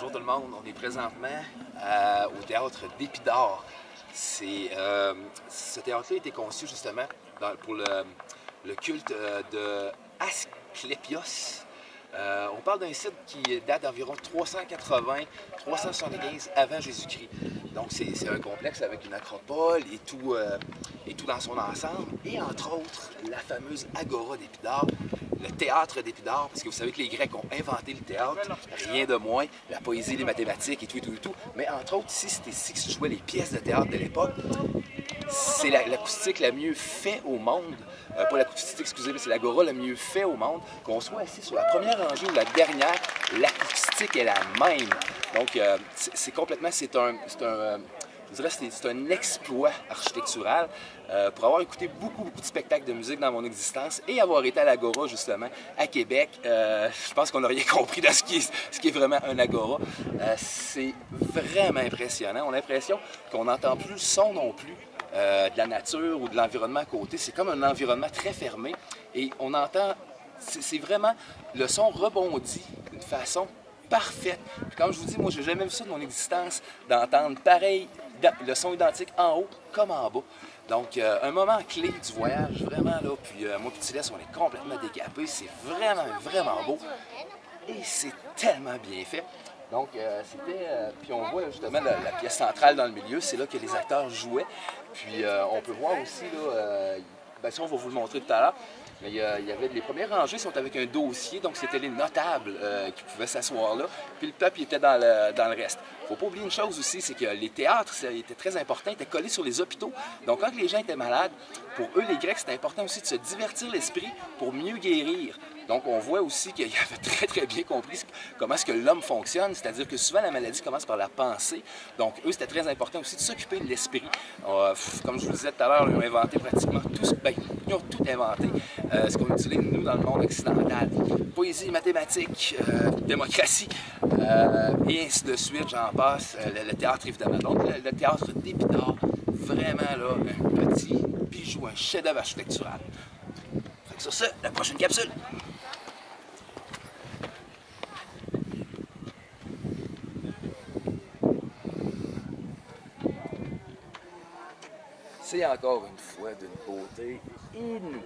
Bonjour tout le monde, on est présentement au théâtre d'Épidore. Ce théâtre-là a été conçu justement pour le culte de Asclépios. On parle d'un site qui date d'environ 380-375 avant Jésus-Christ. Donc c'est un complexe avec une acropole et tout dans son ensemble. Et entre autres, la fameuse Agora d'Épidore, le théâtre d'Épidore, parce que vous savez que les Grecs ont inventé le théâtre, rien de moins, la poésie, les mathématiques et tout. Mais entre autres, ici, c'était ici que se jouaient les pièces de théâtre de l'époque. C'est l'acoustique la mieux faite au monde, pas l'acoustique, excusez, mais c'est l'agora la mieux faite au monde. Qu'on soit assis sur la première rangée ou la dernière, l'acoustique est la même. Donc, c'est complètement, c'est un exploit architectural pour avoir écouté beaucoup de spectacles de musique dans mon existence et avoir été à l'Agora, justement, à Québec. Je pense qu'on n'a rien compris de ce qui est vraiment un Agora. C'est vraiment impressionnant. On a l'impression qu'on n'entend plus le son non plus de la nature ou de l'environnement à côté. C'est comme un environnement très fermé et on entend, c'est vraiment, le son rebondit d'une façon parfaite. Puis comme je vous dis, moi, j'ai jamais vu ça de mon existence, d'entendre pareil, le son identique en haut comme en bas. Donc, un moment clé du voyage, vraiment là. Puis moi et Céleste, on est complètement décapés. C'est vraiment beau. Et c'est tellement bien fait. Donc, puis on voit justement la pièce centrale dans le milieu, c'est là que les acteurs jouaient. Puis on peut voir aussi, là, bien sûr, on va vous le montrer tout à l'heure, mais il y avait les premières rangées sont avec un dossier, donc c'était les notables qui pouvaient s'asseoir là, puis le peuple était dans le reste. Il ne faut pas oublier une chose aussi, c'est que les théâtres, c'était très important, étaient collés sur les hôpitaux. Donc quand les gens étaient malades, pour eux les Grecs, c'était important aussi de se divertir l'esprit pour mieux guérir. Donc on voit aussi qu'ils avaient très bien compris comment est-ce que l'homme fonctionne, c'est-à-dire que souvent la maladie commence par la pensée. Donc eux, c'était très important aussi de s'occuper de l'esprit. Comme je vous le disais tout à l'heure, ils ont inventé pratiquement tout, ils ont tout inventé, ce qu'on utilise nous dans le monde occidental. Poésie, mathématiques, démocratie, et ainsi de suite, j'en passe, le théâtre évidemment. Donc le théâtre d'Épidore, vraiment là, un petit bijou, un chef-d'œuvre architectural. Fait que sur ce, la prochaine capsule! C'est encore une fois d'une beauté inouïe.